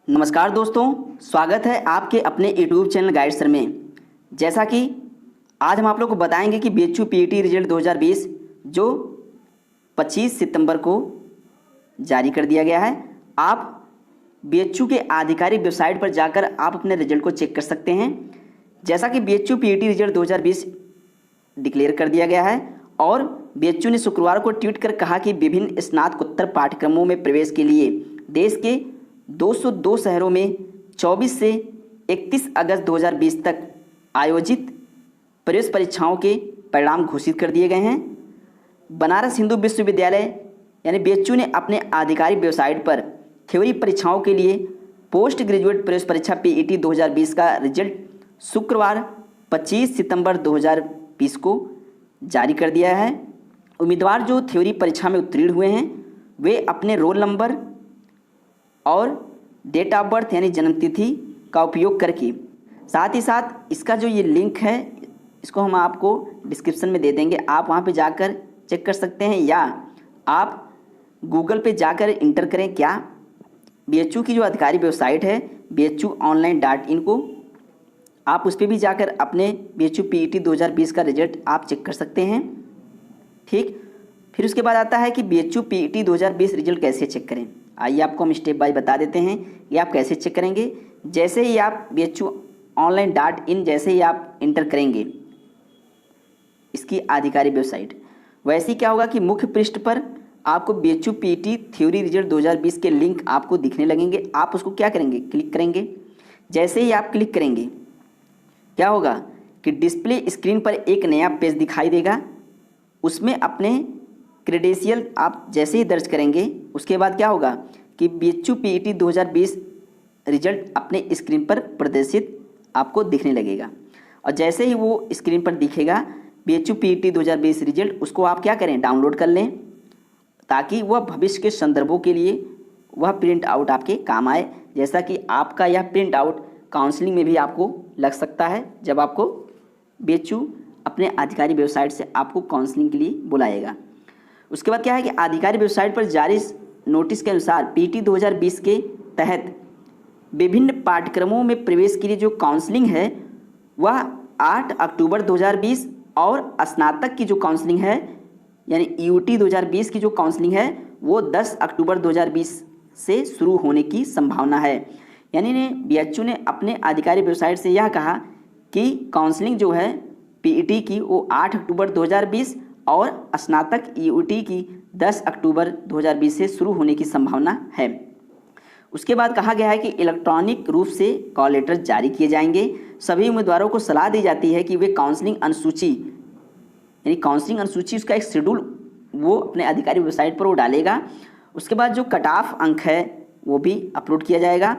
नमस्कार दोस्तों, स्वागत है आपके अपने यूट्यूब चैनल गाइड सर में। जैसा कि आज हम आप लोग को बताएंगे कि बीएचयू पीईटी रिजल्ट 2020 जो 25 सितंबर को जारी कर दिया गया है। आप बीएचयू के आधिकारिक वेबसाइट पर जाकर आप अपने रिजल्ट को चेक कर सकते हैं। जैसा कि बीएचयू पीईटी रिजल्ट 2020 डिक्लेयर कर दिया गया है और बीएचयू ने शुक्रवार को ट्वीट कर कहा कि विभिन्न स्नातकोत्तर पाठ्यक्रमों में प्रवेश के लिए देश के 202 शहरों में 24 से 31 अगस्त 2020 तक आयोजित प्रवेश परीक्षाओं के परिणाम घोषित कर दिए गए हैं। बनारस हिंदू विश्वविद्यालय यानी बीएचयू ने अपने आधिकारिक वेबसाइट पर थ्योरी परीक्षाओं के लिए पोस्ट ग्रेजुएट प्रवेश परीक्षा पीईटी 2020 का रिजल्ट शुक्रवार 25 सितंबर 2020 को जारी कर दिया है। उम्मीदवार जो थ्योरी परीक्षा में उत्तीर्ण हुए हैं वे अपने रोल नंबर और डेट ऑफ बर्थ यानी जन्म तिथि का उपयोग करके, साथ ही साथ इसका जो ये लिंक है इसको हम आपको डिस्क्रिप्शन में दे देंगे, आप वहाँ पे जाकर चेक कर सकते हैं या आप गूगल पे जाकर इंटर करें क्या बीएचयू की जो आधिकारिक वेबसाइट है bhuonline.in को, आप उस पर भी जाकर अपने बीएचयू पीईटी 2020 का रिजल्ट आप चेक कर सकते हैं। ठीक, फिर उसके बाद आता है कि बीएचयू पीईटी 2020 रिजल्ट कैसे चेक करें। आइए आपको हम स्टेप बाय बता देते हैं कि आप कैसे चेक करेंगे। जैसे ही आप bhuonline.in जैसे ही आप इंटर करेंगे इसकी आधिकारिक वेबसाइट, वैसे ही क्या होगा कि मुख्य पृष्ठ पर आपको बीएचयू पीईटी थ्योरी रिजल्ट 2020 के लिंक आपको दिखने लगेंगे। आप उसको क्या करेंगे, क्लिक करेंगे। जैसे ही आप क्लिक करेंगे क्या होगा कि डिस्प्ले स्क्रीन पर एक नया पेज दिखाई देगा। उसमें अपने क्रेडेंशियल आप जैसे ही दर्ज करेंगे उसके बाद क्या होगा कि बीएचयू पीईटी 2020 रिजल्ट अपने स्क्रीन पर प्रदर्शित आपको दिखने लगेगा। और जैसे ही वो स्क्रीन पर दिखेगा बीएचयू पीईटी 2020 रिजल्ट, उसको आप क्या करें, डाउनलोड कर लें ताकि वह भविष्य के संदर्भों के लिए वह प्रिंट आउट आपके काम आए। जैसा कि आपका यह प्रिंट आउट काउंसलिंग में भी आपको लग सकता है, जब आपको बीएचयू अपने आधिकारिक वेबसाइट से आपको काउंसलिंग के लिए बुलाएगा। उसके बाद क्या है कि आधिकारिक वेबसाइट पर जारी नोटिस के अनुसार पीईटी 2020 के तहत विभिन्न पाठ्यक्रमों में प्रवेश के लिए जो काउंसलिंग है वह 8 अक्टूबर 2020 और स्नातक की जो काउंसलिंग है यानी यूटी 2020 की जो काउंसलिंग है वो 10 अक्टूबर 2020 से शुरू होने की संभावना है। यानी बीएचयू ने अपने आधिकारिक वेबसाइट से यह कहा कि काउंसलिंग जो है पीईटी की वो 8 अक्टूबर 2020 और स्नातक यूटी की 10 अक्टूबर 2020 से शुरू होने की संभावना है। उसके बाद कहा गया है कि इलेक्ट्रॉनिक रूप से कॉल लेटर जारी किए जाएंगे। सभी उम्मीदवारों को सलाह दी जाती है कि वे काउंसलिंग अनुसूची यानी काउंसलिंग अनुसूची उसका एक शेड्यूल वो अपने आधिकारिक वेबसाइट पर वो डालेगा। उसके बाद जो कट ऑफ अंक है वो भी अपलोड किया जाएगा।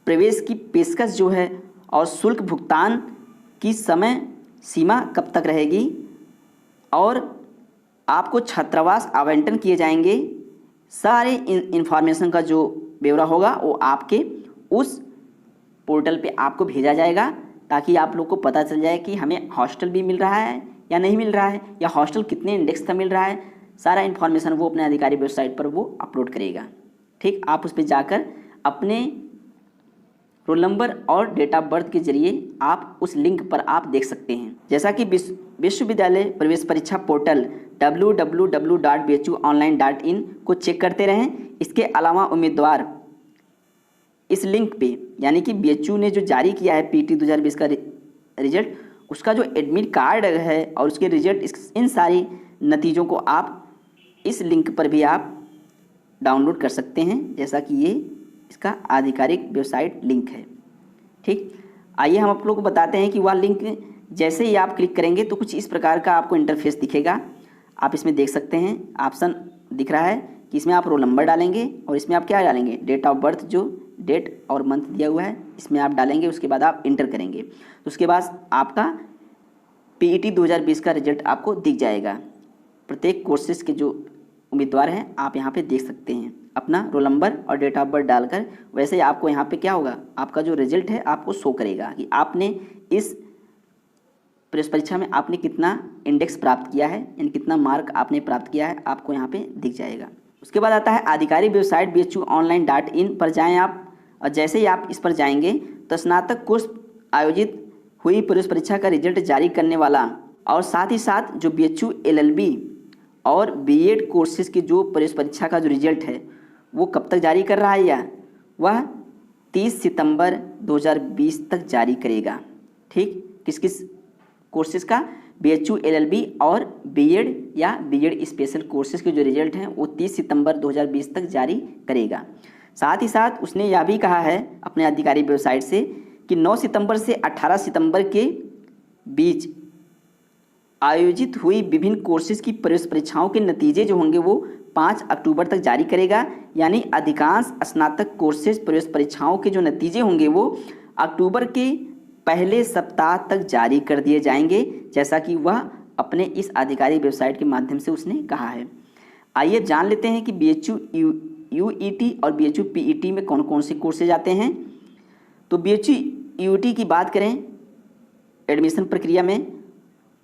प्रवेश की पेशकश जो है और शुल्क भुगतान की समय सीमा कब तक रहेगी और आपको छात्रावास आवंटन किए जाएंगे। सारे इन्फॉर्मेशन का जो ब्यौरा होगा वो आपके उस पोर्टल पे आपको भेजा जाएगा ताकि आप लोग को पता चल जाए कि हमें हॉस्टल भी मिल रहा है या नहीं मिल रहा है, या हॉस्टल कितने इंडेक्स का मिल रहा है। सारा इन्फॉर्मेशन वो अपने आधिकारिक वेबसाइट पर वो अपलोड करेगा। ठीक, आप उस पर जाकर अपने रोल नंबर और डेट ऑफ बर्थ के जरिए आप उस लिंक पर आप देख सकते हैं। जैसा कि विश्वविद्यालय प्रवेश परीक्षा पोर्टल www.bhuonline.in को चेक करते रहें। इसके अलावा उम्मीदवार इस लिंक पे यानी कि बीएचयू ने जो जारी किया है पीईटी 2020 का रिजल्ट, उसका जो एडमिट कार्ड है और उसके रिजल्ट, इन सारी नतीजों को आप इस लिंक पर भी आप डाउनलोड कर सकते हैं। जैसा कि ये इसका आधिकारिक वेबसाइट लिंक है। ठीक, आइए हम आप लोग को बताते हैं कि वह लिंक जैसे ही आप क्लिक करेंगे तो कुछ इस प्रकार का आपको इंटरफेस दिखेगा। आप इसमें देख सकते हैं ऑप्शन दिख रहा है कि इसमें आप रोल नंबर डालेंगे और इसमें आप क्या डालेंगे, डेट ऑफ बर्थ, जो डेट और मंथ दिया हुआ है इसमें आप डालेंगे। उसके बाद आप इंटर करेंगे तो उसके बाद आपका पीईटी 2020 का रिजल्ट आपको दिख जाएगा। प्रत्येक कोर्सेज के जो उम्मीदवार हैं आप यहाँ पे देख सकते हैं अपना रोल नंबर और डेट ऑफ बर्थ डालकर। वैसे ही आपको यहाँ पे क्या होगा, आपका जो रिजल्ट है आपको शो करेगा कि आपने इस प्रवेश परीक्षा में आपने कितना इंडेक्स प्राप्त किया है, यानी कितना मार्क आपने प्राप्त किया है, आपको यहाँ पे दिख जाएगा। उसके बाद आता है आधिकारिक वेबसाइट bhuonline.in पर जाएं आप। और जैसे ही आप इस पर जाएंगे तो स्नातक कोर्स आयोजित हुई प्रवेश परीक्षा का रिजल्ट जारी करने वाला और साथ ही साथ जो BHU LLB और B.Ed कोर्सेज की जो प्रवेश परीक्षा का जो रिजल्ट है वो कब तक जारी कर रहा है, या वह 30 सितंबर 2020 तक जारी करेगा। ठीक, किस किस कोर्सेज का, BHU LLB और B.Ed या B.Ed स्पेशल कोर्सेज के जो रिजल्ट हैं वो 30 सितंबर 2020 तक जारी करेगा। साथ ही साथ उसने यह भी कहा है अपने आधिकारिक वेबसाइट से कि 9 सितंबर से 18 सितंबर के बीच आयोजित हुई विभिन्न कोर्सेज की प्रवेश परीक्षाओं के नतीजे जो होंगे वो 5 अक्टूबर तक जारी करेगा। यानी अधिकांश स्नातक कोर्सेज प्रवेश परीक्षाओं के जो नतीजे होंगे वो अक्टूबर के पहले सप्ताह तक जारी कर दिए जाएंगे, जैसा कि वह अपने इस आधिकारिक वेबसाइट के माध्यम से उसने कहा है। आइए जान लेते हैं कि BHU UET और BHU PET में कौन कौन से कोर्सेज आते हैं। तो BHU UET की बात करें एडमिशन प्रक्रिया में,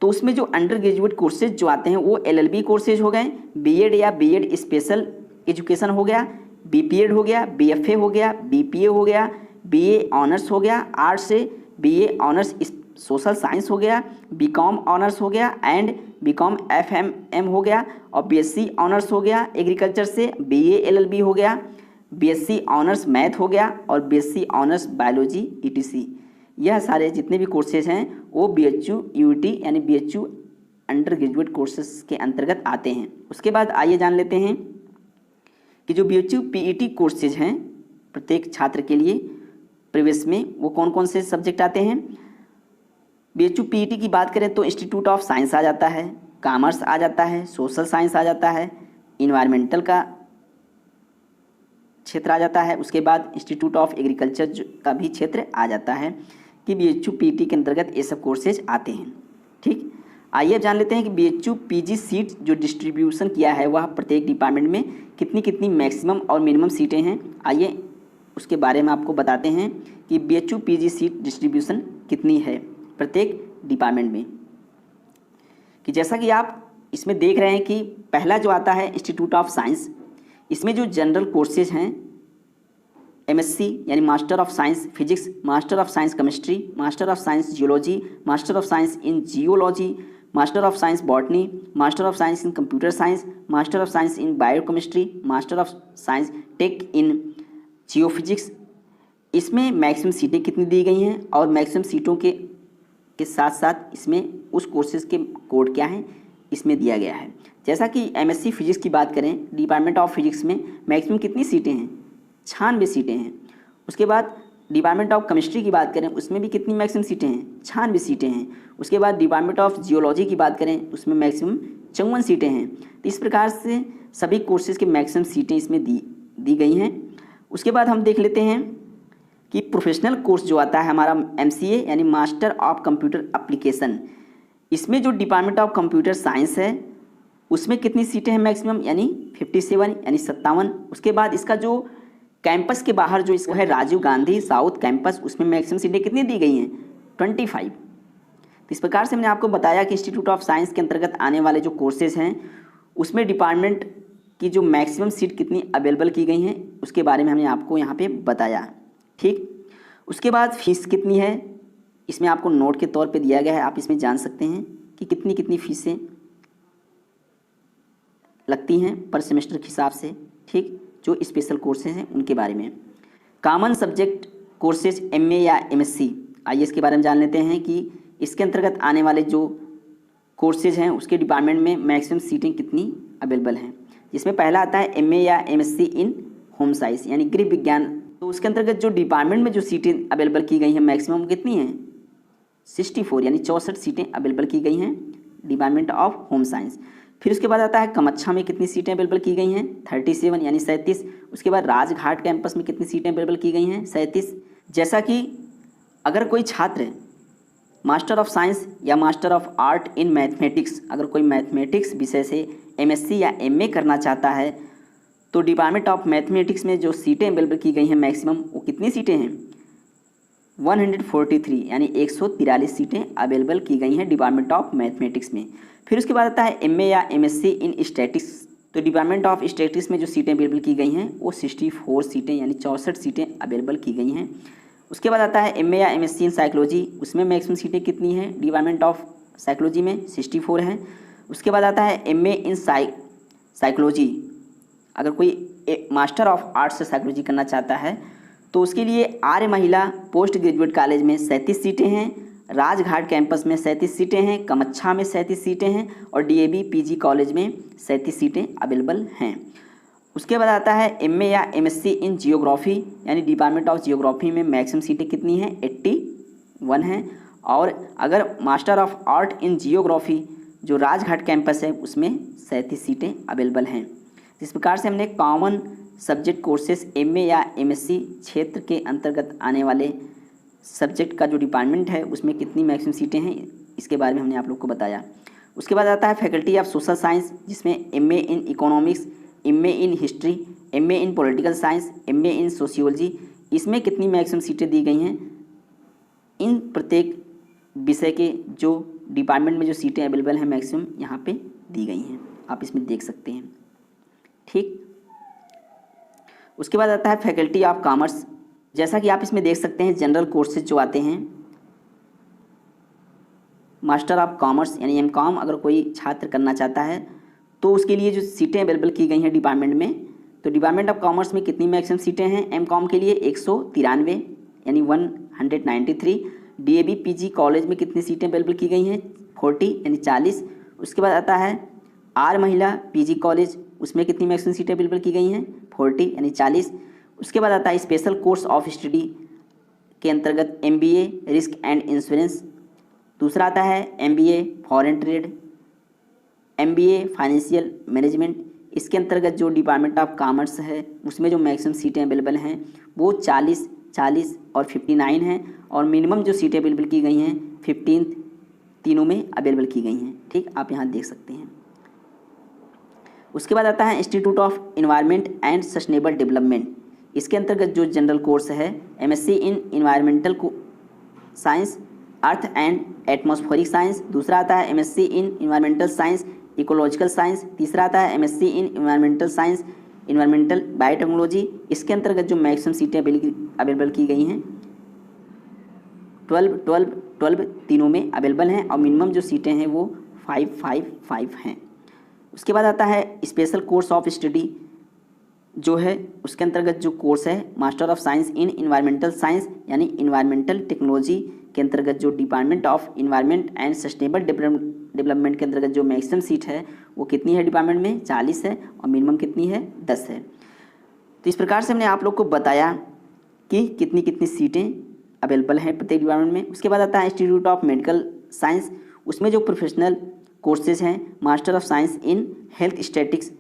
तो उसमें जो अंडर ग्रेजुएट कोर्सेज जो आते हैं वो LLB कोर्सेज हो गए, B.Ed या B.Ed स्पेशल एजुकेशन हो गया, BPEd हो गया, BFA हो गया, BPA हो गया, BA ऑनर्स हो गया, आर्ट्स से BA ऑनर्स सोशल साइंस हो गया, BCom ऑनर्स हो गया एंड BCom FMM हो गया, और BSc ऑनर्स हो गया एग्रीकल्चर से, BA LLB हो गया, BSc ऑनर्स मैथ हो गया और BSc ऑनर्स बायोलॉजी ETC। यह सारे जितने भी कोर्सेज हैं वो BHU UET यानी BHU अंडर ग्रेजुएट कोर्सेज के अंतर्गत आते हैं। उसके बाद आइए जान लेते हैं कि जो BHU PET कोर्सेज हैं प्रत्येक छात्र के लिए प्रवेश में वो कौन कौन से सब्जेक्ट आते हैं। BHU PET की बात करें तो इंस्टीट्यूट ऑफ साइंस आ जाता है, कॉमर्स आ जाता है, सोशल साइंस आ जाता है, इन्वायरमेंटल का क्षेत्र आ जाता है, उसके बाद इंस्टीट्यूट ऑफ एग्रीकल्चर का भी क्षेत्र आ जाता है कि BHU PET के अंतर्गत ये सब कोर्सेज आते हैं। ठीक, आइए अब जान लेते हैं कि BHU PG सीट जो डिस्ट्रीब्यूशन किया है वह प्रत्येक डिपार्टमेंट में कितनी कितनी मैक्सिमम और मिनिमम सीटें हैं। आइए उसके बारे में आपको बताते हैं कि BHU PG सीट डिस्ट्रीब्यूशन कितनी है प्रत्येक डिपार्टमेंट में। कि जैसा कि आप इसमें देख रहे हैं कि पहला जो आता है इंस्टीट्यूट ऑफ साइंस, इसमें जो जनरल कोर्सेज हैं MSc यानी master of science physics, master of science chemistry, master of science geology, master of science in geology, master of science botany, master of science in computer science, master of science in biochemistry, master of science tech in geophysics. इसमें maximum सीटें कितनी दी गई हैं और maximum सीटों के साथ साथ इसमें उस कोर्सेज के कोड क्या हैं इसमें दिया गया है। जैसा कि MSc फिजिक्स की बात करें, डिपार्टमेंट ऑफ फिजिक्स में मैक्सिमम कितनी सीटें हैं, 96 सीटें हैं। उसके बाद डिपार्टमेंट ऑफ केमिस्ट्री की बात करें उसमें भी कितनी मैक्सिमम सीटें हैं, 96 सीटें हैं। उसके बाद डिपार्टमेंट ऑफ जियोलॉजी की बात करें उसमें मैक्सिमम 54 सीटें हैं। तो इस प्रकार से सभी कोर्सेज के मैक्सिमम सीटें इसमें दी गई हैं। उसके बाद हम देख लेते हैं कि प्रोफेशनल कोर्स जो आता है हमारा MCA यानी मास्टर ऑफ कंप्यूटर एप्लीकेशन, इसमें जो डिपार्टमेंट ऑफ कंप्यूटर साइंस है उसमें कितनी सीटें हैं मैक्सिमम, यानी 57 यानी 57। उसके बाद इसका जो कैंपस के बाहर जो इसको है राजीव गांधी साउथ कैंपस, उसमें मैक्सिमम सीटें कितनी दी गई हैं, 25। तो इस प्रकार से मैंने आपको बताया कि इंस्टीट्यूट ऑफ साइंस के अंतर्गत आने वाले जो कोर्सेज हैं उसमें डिपार्टमेंट की जो मैक्सिमम सीट कितनी अवेलेबल की गई हैं उसके बारे में हमने आपको यहाँ पे बताया। ठीक, उसके बाद फीस कितनी है इसमें आपको नोट के तौर पे दिया गया है, आप इसमें जान सकते हैं कि कितनी कितनी फीसें लगती हैं पर सेमेस्टर के हिसाब से। ठीक, जो स्पेशल कोर्सेज हैं उनके बारे में। कॉमन सब्जेक्ट कोर्सेज MA या MSc, आइए इसके बारे में जान लेते हैं कि इसके अंतर्गत आने वाले जो कोर्सेज हैं उसके डिपार्टमेंट में मैक्सिमम सीटें कितनी अवेलेबल हैं। जिसमें पहला आता है MA या MSc इन होम साइंस यानी गृह विज्ञान। तो उसके अंतर्गत जो डिपार्टमेंट में जो सीटें अवेलेबल की गई हैं मैक्सिमम कितनी हैं, 64 यानी 64 सीटें अवेलेबल की गई हैं डिपार्टमेंट ऑफ होम साइंस। फिर उसके बाद आता है कमच्छा में कितनी सीटें अवेलेबल की गई हैं, 37 यानी 37। उसके बाद राजघाट कैंपस में कितनी सीटें अवेलेबल की गई हैं, 37। जैसा कि अगर कोई छात्र मास्टर ऑफ साइंस या master of art in mathematics, अगर कोई मैथमेटिक्स विषय से MSc या MA करना चाहता है तो डिपार्टमेंट ऑफ मैथमेटिक्स में जो सीटें अवेलेबल की गई हैं मैक्सिमम वो कितनी सीटें हैं, 143 यानी 143 सीटें अवेलेबल की गई हैं डिपार्टमेंट ऑफ मैथमेटिक्स में। फिर उसके बाद आता है MA या MSc इन तो डिपार्टमेंट ऑफ स्टैटिस्टिक्स में जो सीटें अवेलेबल की गई हैं वो 64 सीटें यानी 64 सीटें अवेलेबल की गई हैं। उसके बाद आता है एमए या एमएससी इन साइकोलॉजी, उसमें मैक्सिमम सीटें कितनी हैं? डिपार्टमेंट ऑफ साइकोलॉजी में 64 हैं। उसके बाद आता है एमए इन साइकोलॉजी, अगर कोई मास्टर ऑफ आर्ट्स से साइकोलॉजी करना चाहता है तो उसके लिए आर्य महिला पोस्ट ग्रेजुएट कॉलेज में 37 सीटें हैं, राजघाट कैंपस में 37 सीटें हैं, कमच्छा में 37 सीटें हैं और डीएवी पीजी कॉलेज में 37 सीटें अवेलेबल हैं। उसके बाद आता है एमए या एमएससी इन जियोग्राफी, यानी डिपार्टमेंट ऑफ जियोग्राफी में मैक्सिमम सीटें कितनी हैं? 81 हैं। और अगर master of art in geography जो राजघाट कैंपस है उसमें 37 सीटें अवेलेबल हैं। इस प्रकार से हमने कॉमन सब्जेक्ट कोर्सेज एमए या एमएससी क्षेत्र के अंतर्गत आने वाले सब्जेक्ट का जो डिपार्टमेंट है उसमें कितनी मैक्सिमम सीटें हैं इसके बारे में हमने आप लोग को बताया। उसके बाद आता है फैकल्टी ऑफ सोशल साइंस, जिसमें MA in economics, MA in history, MA in political science, MA in sociology, इसमें कितनी मैक्सिमम सीटें दी गई हैं? इन प्रत्येक विषय के जो डिपार्टमेंट में जो सीटें अवेलेबल हैं मैक्सिमम यहाँ पे दी गई हैं, आप इसमें देख सकते हैं। ठीक, उसके बाद आता है फैकल्टी ऑफ कॉमर्स, जैसा कि आप इसमें देख सकते हैं जनरल कोर्सेज जो आते हैं, मास्टर ऑफ कॉमर्स यानी एमकॉम अगर कोई छात्र करना चाहता है तो उसके लिए जो सीटें अवेलेबल की गई हैं डिपार्टमेंट में, तो डिपार्टमेंट ऑफ कॉमर्स में कितनी मैक्सिमम सीटें हैं एमकॉम के लिए? 193 यानी 193। डीएवी पीजी कॉलेज में कितनी सीटें अवेलेबल की गई हैं? 40 यानी 40। उसके बाद आता है आर महिला पीजी कॉलेज, उसमें कितनी मैक्सिमम सीटें अवेलेबल की गई हैं? 40 यानी 40। उसके बाद आता है स्पेशल कोर्स ऑफ स्टडी के अंतर्गत एमबीए रिस्क एंड इंश्योरेंस, दूसरा आता है MBA foreign trade, MBA financial management. इसके अंतर्गत जो डिपार्टमेंट ऑफ कॉमर्स है उसमें जो मैक्सिमम सीटें अवेलेबल हैं वो 40, 40 और 59 हैं और मिनिमम जो सीटें अवेलेबल की गई हैं 15 तीनों में अवेलेबल की गई हैं। ठीक, आप यहाँ देख सकते हैं। उसके बाद आता है institute of environment and sustainable development, इसके अंतर्गत जो जनरल कोर्स है MSc in environmental science, earth and atmospheric science, दूसरा आता है MSc in environmental science ecological science, तीसरा आता है MSc in environmental science environmental biotechnology. इसके अंतर्गत जो मैक्सिमम सीटें अवेलेबल की गई हैं 12, 12, 12 तीनों में अवेलेबल हैं और मिनिमम जो सीटें हैं वो 555 हैं। उसके बाद आता है स्पेशल कोर्स ऑफ स्टडी जो है उसके अंतर्गत जो कोर्स है master of science in environmental science यानी एनवायरमेंटल टेक्नोलॉजी के अंतर्गत जो department of environment and sustainable development के अंतर्गत जो मैक्सिमम सीट है वो कितनी है डिपार्टमेंट में? 40 है और मिनिमम कितनी है? 10 है। तो इस प्रकार से हमने आप लोग को बताया कि कितनी कितनी सीटें अवेलेबल हैं प्रत्येक डिपार्टमेंट में। उसके बाद आता है इंस्टीट्यूट ऑफ मेडिकल साइंस, उसमें जो प्रोफेशनल कोर्सेज हैं master of science in health statics,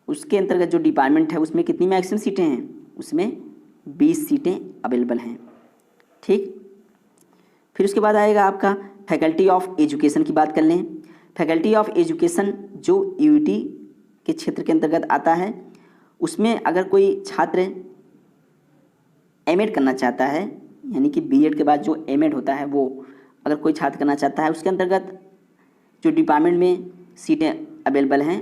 उसके अंतर्गत जो डिपार्टमेंट है उसमें कितनी मैक्सिमम सीटें हैं? उसमें 20 सीटें अवेलेबल हैं। ठीक, फिर उसके बाद आएगा आपका फैकल्टी ऑफ एजुकेशन की बात कर लें। फैकल्टी ऑफ एजुकेशन जो यूटी के क्षेत्र के अंतर्गत आता है, उसमें अगर कोई छात्र एमएड करना चाहता है यानी कि बीएड के बाद जो एमएड होता है वो अगर कोई छात्र करना चाहता है उसके अंतर्गत जो डिपार्टमेंट में सीटें अवेलेबल हैं,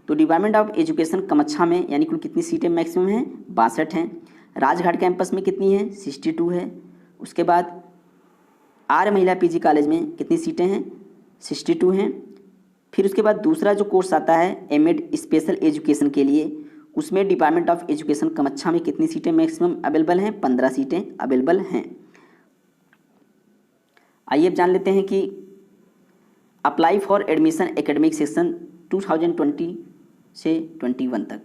तो डिपार्टमेंट ऑफ एजुकेशन कमच्छा में यानी कुल कितनी सीटें मैक्सिमम हैं? 62 हैं। राजघाट कैंपस में कितनी है? 62 है। उसके बाद आर्य महिला पीजी कॉलेज में कितनी सीटें हैं? 62 हैं। फिर उसके बाद दूसरा जो कोर्स आता है एमएड स्पेशल एजुकेशन के लिए, उसमें डिपार्टमेंट ऑफ एजुकेशन कमच्छा में कितनी सीटें मैक्सिमम अवेलेबल हैं? 15 सीटें अवेलेबल हैं। आइए अब जान लेते हैं कि apply for admission academic section 2020 से 21 तक।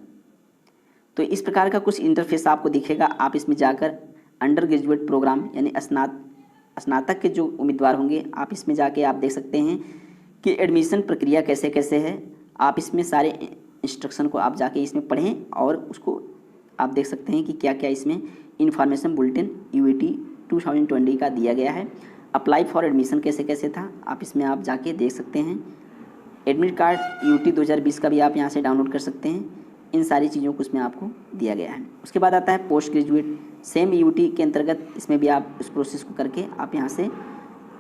तो इस प्रकार का कुछ इंटरफेस आपको दिखेगा। आप इसमें जाकर अंडर ग्रेजुएट प्रोग्राम यानी स्नातक के जो उम्मीदवार होंगे आप इसमें जाके आप देख सकते हैं कि एडमिशन प्रक्रिया कैसे कैसे है। आप इसमें सारे इंस्ट्रक्शन को आप जाके इसमें पढ़ें और उसको आप देख सकते हैं कि क्या क्या इसमें इन्फॉर्मेशन बुलेटिन यूईटी 2020 का दिया गया है। अप्लाई फॉर एडमिशन कैसे कैसे था आप इसमें आप जाके देख सकते हैं। एडमिट कार्ड यूटी 2020 का भी आप यहाँ से डाउनलोड कर सकते हैं। इन सारी चीज़ों को इसमें आपको दिया गया है। उसके बाद आता है पोस्ट ग्रेजुएट, सेम यूटी के अंतर्गत इसमें भी आप इस प्रोसेस को करके आप यहाँ से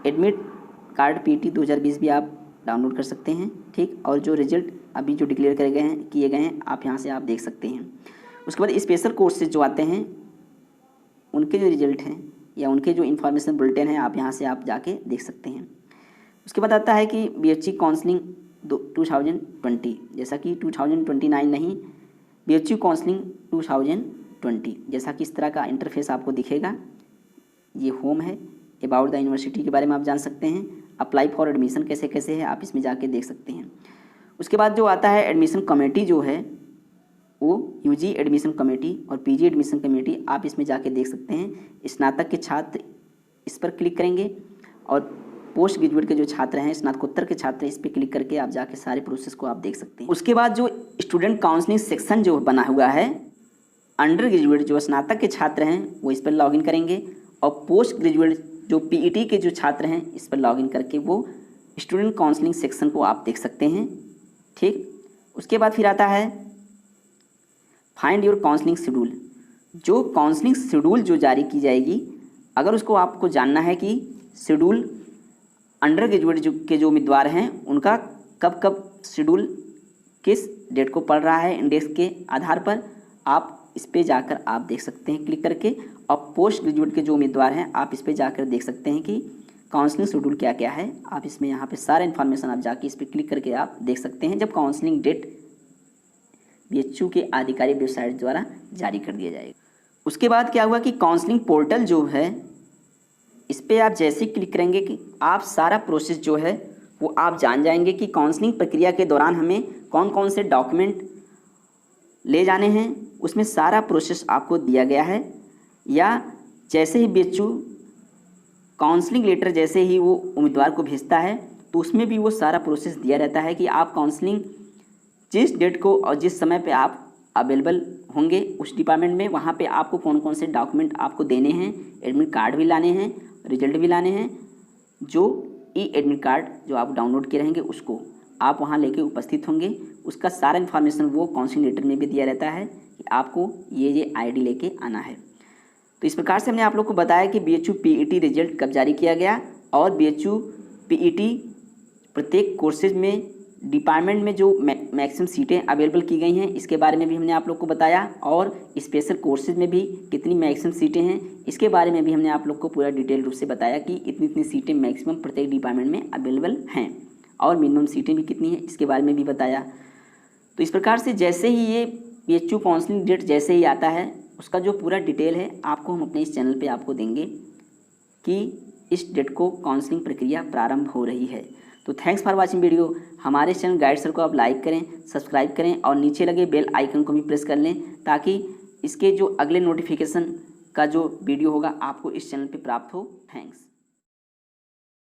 एडमिट कार्ड पीटी 2020 भी आप डाउनलोड कर सकते हैं। ठीक, और जो रिजल्ट अभी जो डिक्लेयर किए गए हैं आप यहाँ से आप देख सकते हैं। उसके बाद स्पेशल कोर्सेज जो आते हैं उनके जो रिजल्ट हैं या उनके जो इन्फॉर्मेशन बुलेटिन है आप यहाँ से आप जाके देख सकते हैं। उसके बाद आता है कि BHU काउंसलिंग 2020, जैसा कि 2029 नहीं, BHU काउंसलिंग 2020, जैसा कि इस तरह का इंटरफेस आपको दिखेगा। ये होम है, अबाउट द यूनिवर्सिटी के बारे में आप जान सकते हैं, अप्लाई फॉर एडमिशन कैसे कैसे है आप इसमें जाके देख सकते हैं। उसके बाद जो आता है एडमिशन कमेटी जो है वो UG एडमिशन कमेटी और PG एडमिशन कमेटी आप इसमें जाके देख सकते हैं। स्नातक के छात्र इस पर क्लिक करेंगे और पोस्ट ग्रेजुएट के जो छात्र हैं, स्नातकोत्तर के छात्र, इस पर क्लिक करके आप जाके सारे प्रोसेस को आप देख सकते हैं। उसके बाद जो स्टूडेंट काउंसलिंग सेक्शन जो बना हुआ है, अंडर ग्रेजुएट जो स्नातक के छात्र हैं वो इस पर लॉगिन करेंगे और पोस्ट ग्रेजुएट जो PET के जो छात्र हैं इस पर लॉगिन करके वो स्टूडेंट काउंसलिंग सेक्शन को आप देख सकते हैं। ठीक, उसके बाद फिर आता है फाइंड योर काउंसलिंग शेड्यूल। जो काउंसलिंग शेड्यूल जो जारी की जाएगी, अगर उसको आपको जानना है कि शेड्यूल अंडर ग्रेजुएट के जो उम्मीदवार हैं उनका कब कब शेड्यूल किस डेट को पड़ रहा है इंडेक्स के आधार पर, आप इस पे जाकर आप देख सकते हैं क्लिक करके। और पोस्ट ग्रेजुएट के जो उम्मीदवार हैं आप इस पे जाकर देख सकते हैं कि काउंसलिंग शेड्यूल क्या क्या है। आप इसमें यहाँ पे सारा इन्फॉर्मेशन आप जाके इस पर क्लिक करके आप देख सकते हैं जब काउंसलिंग डेट BHU के आधिकारिक वेबसाइट द्वारा जारी कर दिया जाएगा। उसके बाद क्या हुआ कि काउंसलिंग पोर्टल जो है इस पर आप जैसे ही क्लिक करेंगे कि आप सारा प्रोसेस जो है वो आप जान जाएंगे कि काउंसलिंग प्रक्रिया के दौरान हमें कौन कौन से डॉक्यूमेंट ले जाने हैं, उसमें सारा प्रोसेस आपको दिया गया है। या जैसे ही BHU काउंसलिंग लेटर जैसे ही वो उम्मीदवार को भेजता है तो उसमें भी वो सारा प्रोसेस दिया रहता है कि आप काउंसलिंग जिस डेट को और जिस समय पे आप अवेलेबल होंगे उस डिपार्टमेंट में, वहाँ पे आपको कौन कौन से डॉक्यूमेंट आपको देने हैं, एडमिट कार्ड भी लाने हैं, रिजल्ट भी लाने हैं। जो एडमिट कार्ड जो आप डाउनलोड किए रहेंगे उसको आप वहाँ लेके उपस्थित होंगे। उसका सारा इन्फॉर्मेशन वो काउंसलिंग लेटर में भी दिया रहता है कि आपको ये ID लेके आना है। तो इस प्रकार से हमने आप लोग को बताया कि BHU PET रिजल्ट कब जारी किया गया और BHU PET प्रत्येक कोर्सेज में डिपार्टमेंट में जो मैक्सिमम सीटें अवेलेबल की गई हैं इसके बारे में भी हमने आप लोग को बताया, और स्पेशल कोर्सेज में भी कितनी मैक्सिमम सीटें हैं इसके बारे में भी हमने आप लोग को पूरा डिटेल रूप से बताया कि इतनी इतनी सीटें मैक्सिमम प्रत्येक डिपार्टमेंट में अवेलेबल हैं और मिनिमम सीटें भी कितनी हैं इसके बारे में भी बताया। तो इस प्रकार से जैसे ही ये BHU काउंसलिंग डेट जैसे ही आता है उसका जो पूरा डिटेल है आपको हम अपने इस चैनल पे आपको देंगे कि इस डेट को काउंसलिंग प्रक्रिया प्रारंभ हो रही है। तो थैंक्स फॉर वाचिंग वीडियो। हमारे चैनल गाइड सर को आप लाइक करें, सब्सक्राइब करें और नीचे लगे बेल आइकन को भी प्रेस कर लें ताकि इसके जो अगले नोटिफिकेशन का जो वीडियो होगा आपको इस चैनल पे प्राप्त हो। थैंक्स।